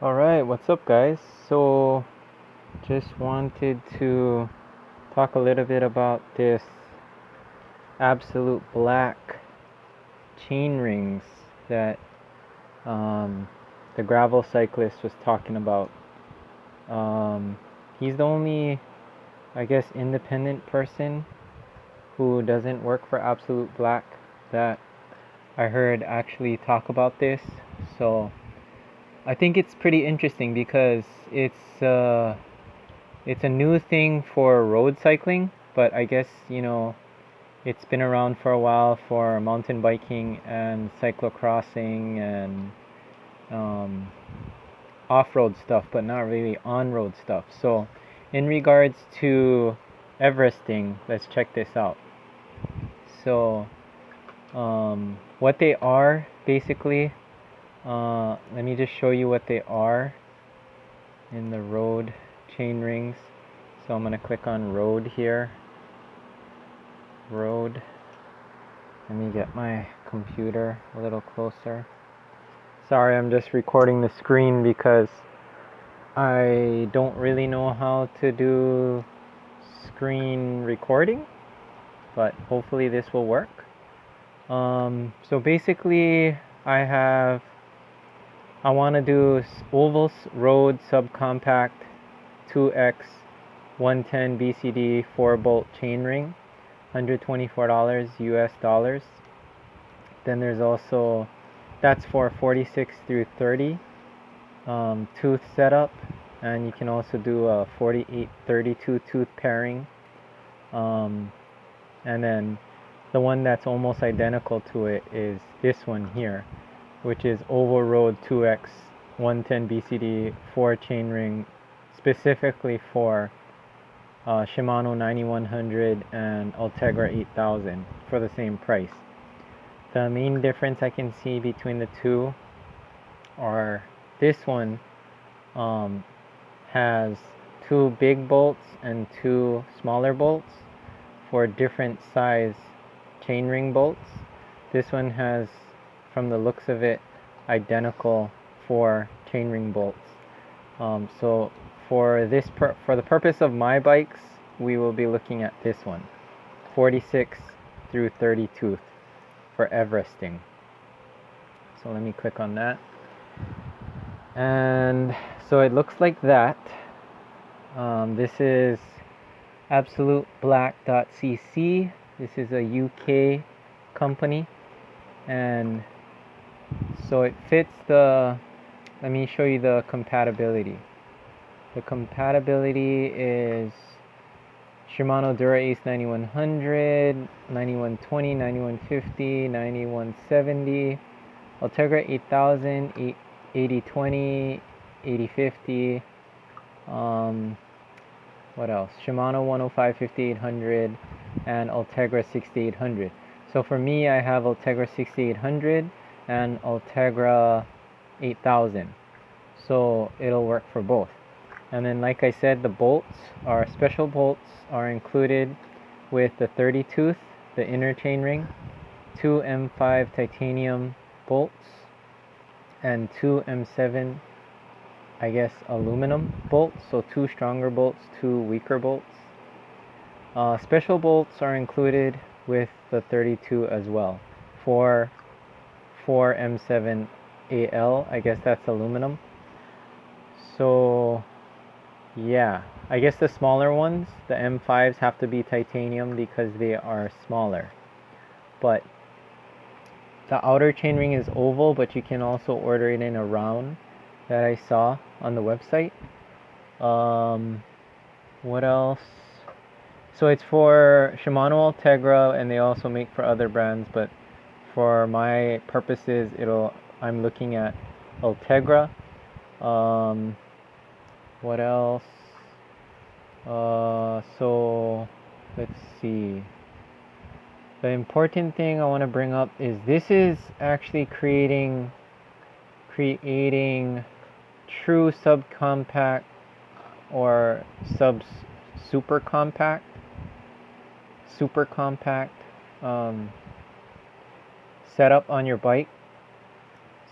Alright, what's up guys? So just wanted to talk a little bit about this absolute black chain rings that the gravel cyclist was talking about. He's the only, I guess, independent person who doesn't work for Absolute Black that I heard actually talk about this. So I think it's pretty interesting because it's a new thing for road cycling, but I guess, it's been around for a while for mountain biking and cyclocrossing and um, off-road stuff, but not really on-road stuff. So in regards to Everesting, let's check this out. So what they are basically, let me just show you what they are in the road chain rings. So I'm going to click on road here. Road. Let me get my computer a little closer. Sorry, I'm just recording the screen because I don't really know how to do screen recording, but hopefully this will work. So basically I want to do oval road subcompact 2X 110 BCD 4 bolt chain ring, $124 US dollars. Then there's also, that's for 46 through 30 tooth setup, and you can also do a 48 32 tooth pairing. And then the one that's almost identical to it is this one here, which is oval road 2X 110 BCD 4 chain ring, specifically for Shimano 9100 and Ultegra 8000 for the same price. The main difference I can see between the two are this one has two big bolts and two smaller bolts for different size chainring bolts. This one has, from the looks of it, identical 4 chainring bolts. So for the purpose of my bikes, we will be looking at this one, 46 through 30 tooth for Everesting. So let me click on that. And so it looks like that. This is absoluteblack.cc. This is a UK company, and so it fits the, let me show you the compatibility. The compatibility is Shimano Dura Ace 9100, 9120, 9150, 9170, Ultegra 8000, 8020, 8050, what else? Shimano 105 5800 and Ultegra 6800. So for me, I have Ultegra 6800 and Ultegra 8000. So it'll work for both. And then, like I said, the bolts are special bolts are included with the 30 tooth, the inner chain ring, 2 M5 titanium bolts, and 2 M7, I guess, aluminum bolts. So 2 stronger bolts, 2 weaker bolts. Special bolts are included with the 32 as well. For 4 M7 AL, I guess that's aluminum. So yeah, I guess the smaller ones, the M5s, have to be titanium because they are smaller. But the outer chainring is oval, but you can also order it in a round that I saw on the website. What else? So it's for Shimano Ultegra, and they also make for other brands, but for my purposes, I'm looking at Ultegra. What else? So let's see. The important thing I want to bring up is this is actually creating true subcompact or super compact setup on your bike.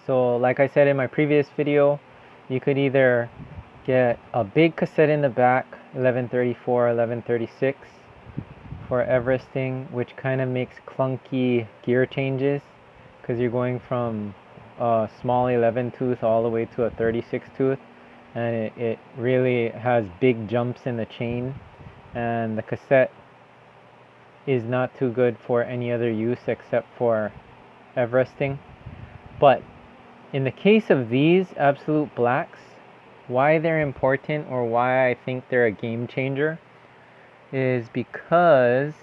So like I said in my previous video, You could either get a big cassette in the back, 1134, 1136 for Everesting, which kind of makes clunky gear changes because you're going from a small 11 tooth all the way to a 36 tooth, and it really has big jumps in the chain, and the cassette is not too good for any other use except for Everesting. But in the case of these Absolute Blacks, why they're important, or why I think they're a game changer, is because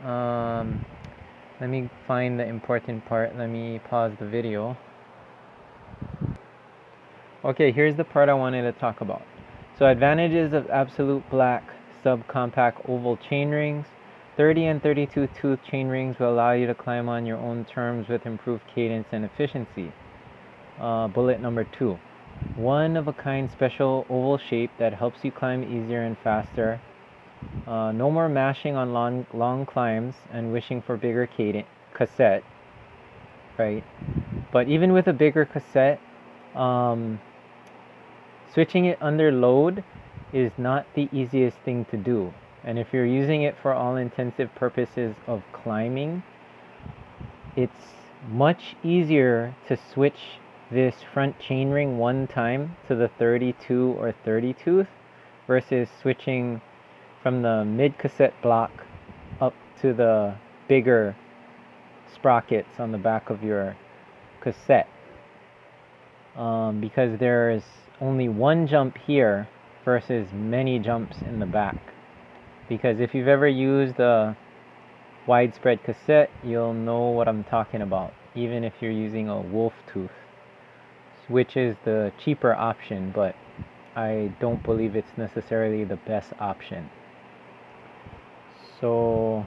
let me find the important part. Let me pause the video. Okay, here's the part I wanted to talk about. So, advantages of Absolute Black subcompact oval chainrings. 30 and 32 tooth chainrings will allow you to climb on your own terms with improved cadence and efficiency. Bullet number 2. One of a kind special oval shape that helps you climb easier and faster. No more mashing on long climbs and wishing for bigger cassette, right? But even with a bigger cassette, switching it under load is not the easiest thing to do. And if you're using it for all intensive purposes of climbing, it's much easier to switch this front chainring one time to the 32 or 30 tooth versus switching from the mid cassette block up to the bigger sprockets on the back of your cassette, because there's only one jump here versus many jumps in the back. Because if you've ever used a widespread cassette, you'll know what I'm talking about, even if you're using a wolf tooth, which is the cheaper option, but I don't believe it's necessarily the best option. So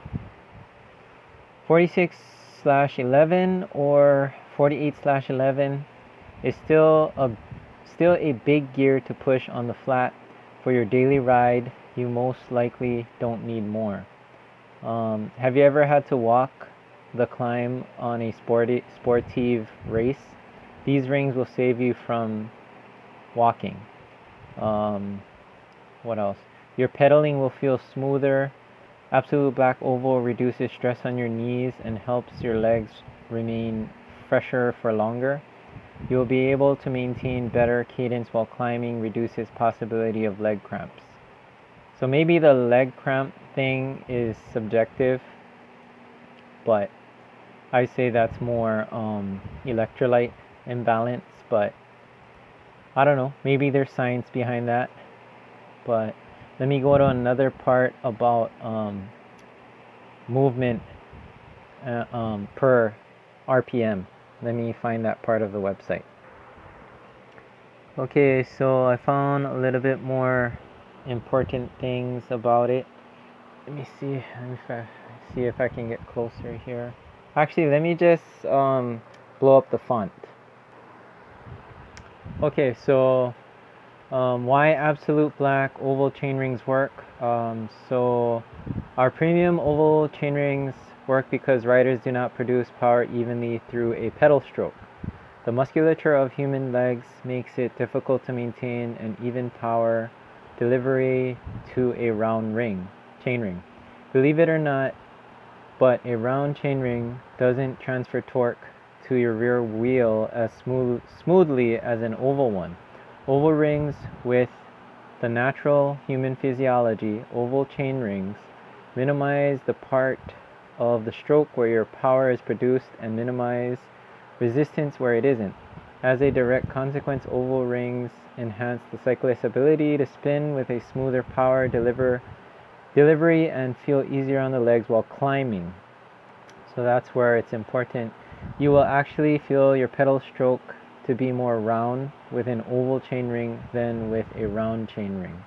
46/11 or 48/11 is still a big gear to push on the flat. For your daily ride, you most likely don't need more. Have you ever had to walk the climb on a sportive race? These rings will save you from walking. What else? Your pedaling will feel smoother. Absolute Black Oval reduces stress on your knees and helps your legs remain fresher for longer. You'll be able to maintain better cadence while climbing, reduces possibility of leg cramps. So maybe the leg cramp thing is subjective, but I say that's more electrolyte imbalance, but I don't know, maybe there's science behind that. But let me go to another part about movement per RPM. Let me find that part of the website. Okay, so I found a little bit more important things about it. Let me see if I can get closer here. Actually, let me just blow up the font. Okay, so why Absolute Black oval chainrings work. So our premium oval chainrings work because riders do not produce power evenly through a pedal stroke. The musculature of human legs makes it difficult to maintain an even power delivery to a round chainring. Believe it or not, but a round chainring doesn't transfer torque to your rear wheel as smoothly as an oval one. Oval rings, with the natural human physiology, oval chain rings minimize the part of the stroke where your power is produced and minimize resistance where it isn't. As a direct consequence, oval rings enhance the cyclist's ability to spin with a smoother power delivery and feel easier on the legs while climbing. So that's where it's important. You will actually feel your pedal stroke to be more round with an oval chainring than with a round chainring.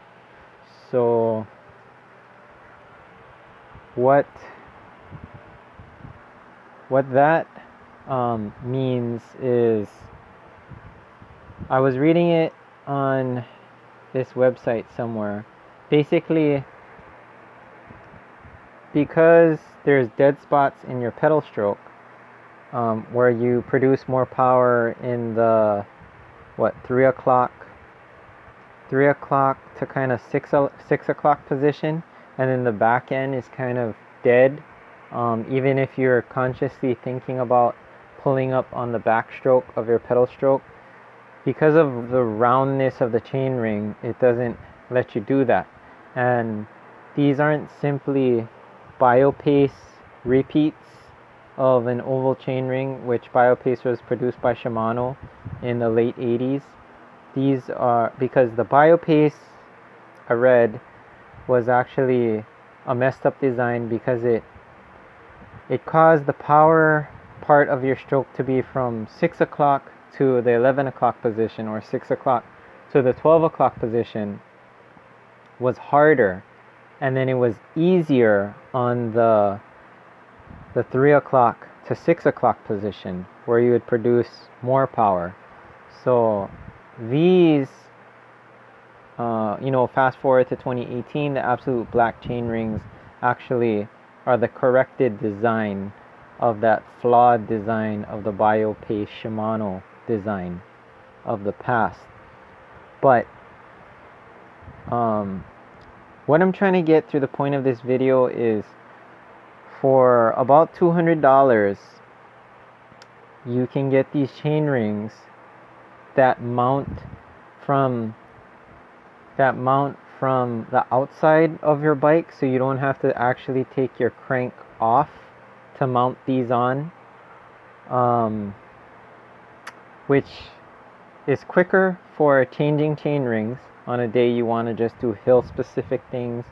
So what that means is, I was reading it on this website somewhere. Basically, because there's dead spots in your pedal stroke, where you produce more power in the what, 3 o'clock to kind of 6 o'clock position, and then the back end is kind of dead. Even if you're consciously thinking about pulling up on the backstroke of your pedal stroke, because of the roundness of the chain ring, it doesn't let you do that. And these aren't simply Biopace repeats of an oval chain ring, which Biopace was produced by Shimano in the late 80s. These are, because the Biopace I read was actually a messed up design, because it caused the power part of your stroke to be from 6 o'clock to the 11 o'clock position, or 6 o'clock to the 12 o'clock position was harder, and then it was easier on the 3 o'clock to 6 o'clock position, where you would produce more power. So these, fast forward to 2018, the Absolute Black chain rings actually are the corrected design of that flawed design of the Biopace Shimano design of the past. But what I'm trying to get through the point of this video is, for about $200 you can get these chain rings that mount from the outside of your bike, so you don't have to actually take your crank off to mount these on, which is quicker for changing chain rings on a day you want to just do hill specific things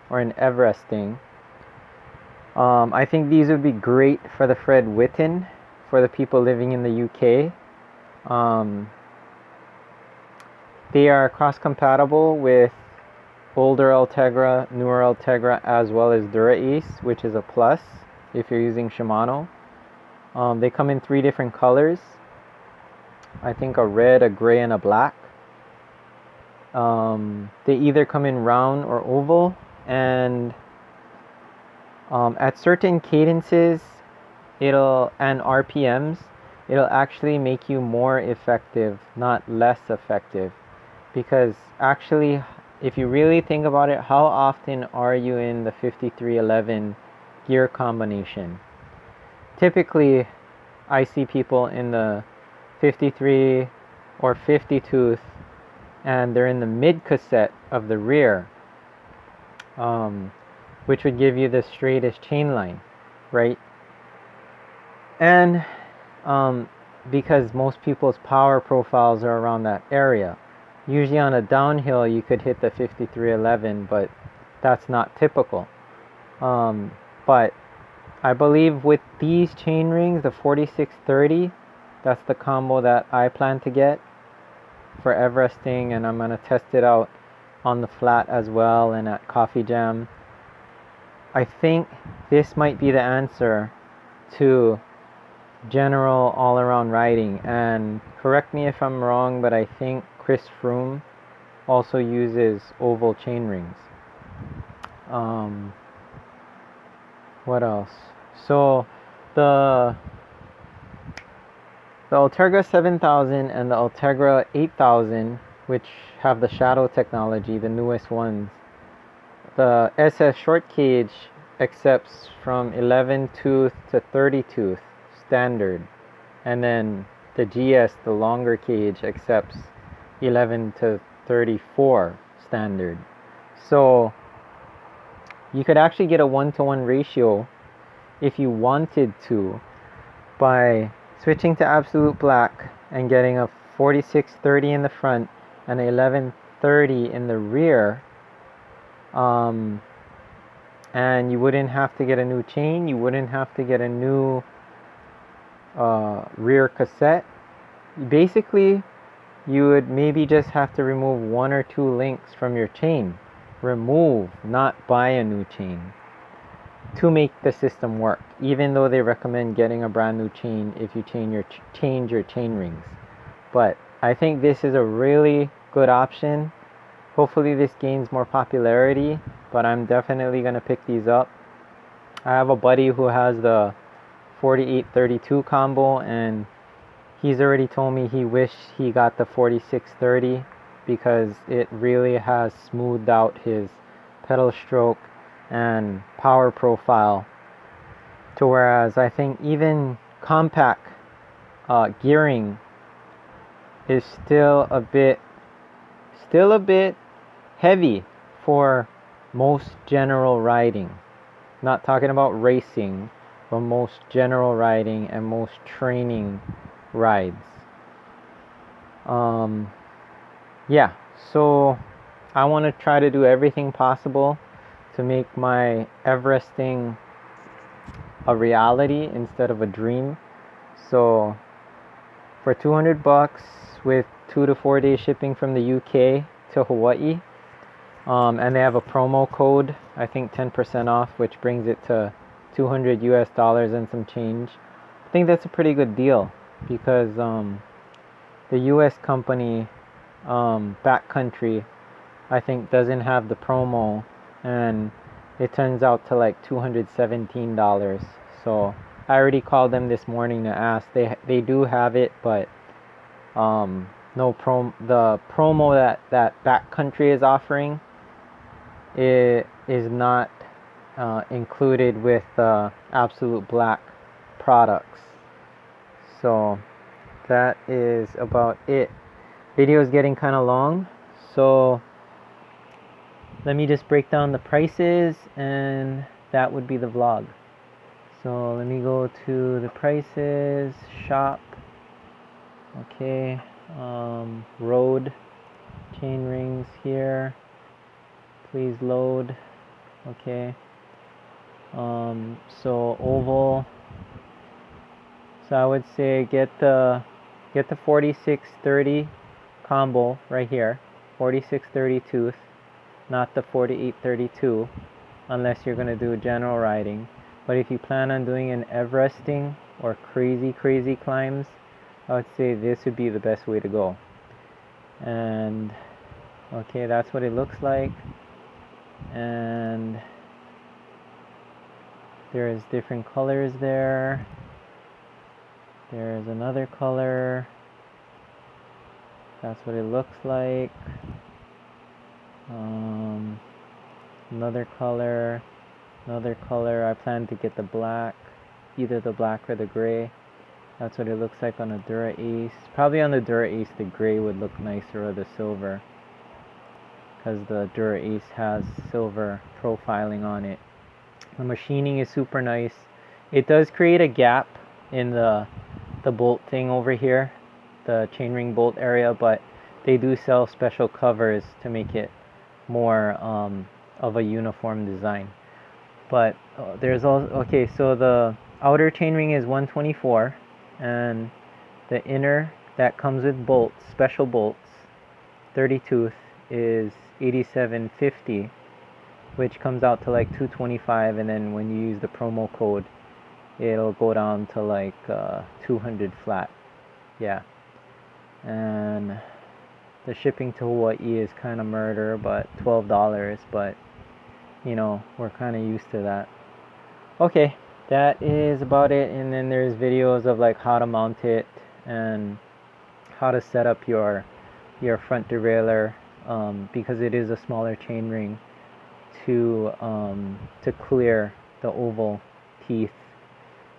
or an Everesting. I think these would be great for the Fred Witten, for the people living in the UK. They are cross compatible with older Ultegra, newer Ultegra, as well as Dura-Ace, which is a plus if you're using Shimano. They come in 3 different colors. I think a red, a gray, and a black. They either come in round or oval, and at certain cadences and RPMs, it'll actually make you more effective, not less effective. Because actually, if you really think about it, how often are you in the 5311 gear combination? Typically, I see people in the 53 or 50 tooth, and they're in the mid cassette of the rear, which would give you the straightest chain line, right? And because most people's power profiles are around that area. Usually on a downhill you could hit the 5311, but that's not typical. But I believe with these chain rings, the 4630, that's the combo that I plan to get for Everesting, and I'm going to test it out on the flat as well and at Coffee Jam. I think this might be the answer to general all-around riding. And correct me if I'm wrong, but I think Chris Froome also uses oval chain rings. What else? So the Ultegra 7000 and the Ultegra 8000, which have the shadow technology, the newest ones, the SS short cage accepts from 11 tooth to 30 tooth standard, and then the GS, the longer cage, accepts 11 to 34 standard. So you could actually get a 1-to-1 ratio if you wanted to by switching to Absolute Black and getting a 4630 in the front and a 1130 in the rear, and you wouldn't have to get a new chain, you wouldn't have to get a new rear cassette. Basically, you would maybe just have to remove 1 or 2 links from your chain. Remove, not buy a new chain, to make the system work, even though they recommend getting a brand new chain if you change your chain rings. But I think this is a really good option. Hopefully this gains more popularity, but I'm definitely going to pick these up. I have a buddy who has the 4832 combo, and he's already told me he wished he got the 4630 because it really has smoothed out his pedal stroke and power profile, to whereas I think even compact gearing is still a bit heavy for most general riding. Not talking about racing, but most general riding and most training rides. Yeah, so I want to try to do everything possible to make my Everesting a reality instead of a dream. So for $200 with 2 to 4 day shipping from the UK to Hawaii, and they have a promo code, I think 10% off, which brings it to $200 US and some change. I think that's a pretty good deal because the US company, Backcountry, I think doesn't have the promo, and it turns out to like $217. So I already called them this morning to ask. They do have it, but the promo that Backcountry is offering, it is not included with the Absolute Black products. So that is about it. Video is getting kind of long, so let me just break down the prices and that would be the vlog. So let me go to the prices, shop, okay, road, chain rings here, please load, okay, so oval, so I would say get the 4630 combo right here, 4630 tooth, not the 4832, unless you're going to do general riding. But if you plan on doing an Everesting or crazy climbs, I would say this would be the best way to go. And okay, that's what it looks like. And there's different colors there. There's another color. That's what it looks like. Another color. I plan to get the black, either the black or the gray. That's what it looks like on a Dura Ace. Probably on the Dura Ace the gray would look nicer, or the silver, because the Dura Ace has silver profiling on it. The machining is super nice. It does create a gap in the bolt thing over here, the chainring bolt area, but they do sell special covers to make it more of a uniform design. But there's also, okay, so the outer chainring is 124, and the inner that comes with bolts, special bolts, 30 tooth, is 8750, which comes out to like 225, and then when you use the promo code, it'll go down to like 200 flat. Yeah. And the shipping to Hawaii is kind of murder, but $12, but you know, we're kind of used to that. Okay, that is about it. And then there's videos of like how to mount it and how to set up your front derailleur, because it is a smaller chainring, to clear the oval teeth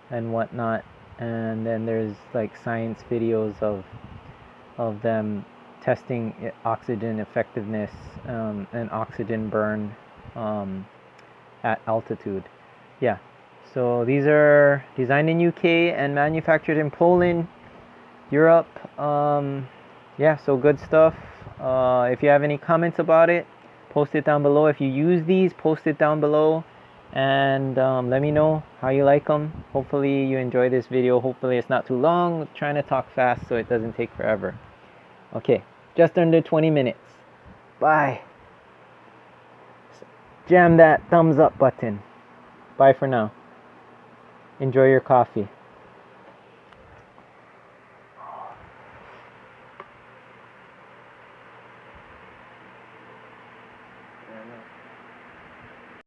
and whatnot. And then there's like science videos of them testing oxygen effectiveness and oxygen burn at altitude. Yeah, so these are designed in UK and manufactured in Poland, Europe. Yeah, so good stuff. If you have any comments about it, post it down below. If you use these, post it down below, and let me know how you like them. Hopefully you enjoy this video. Hopefully it's not too long. I'm trying to talk fast so it doesn't take forever. Okay, just under 20 minutes. Bye. Jam that thumbs up button. Bye for now. Enjoy your coffee.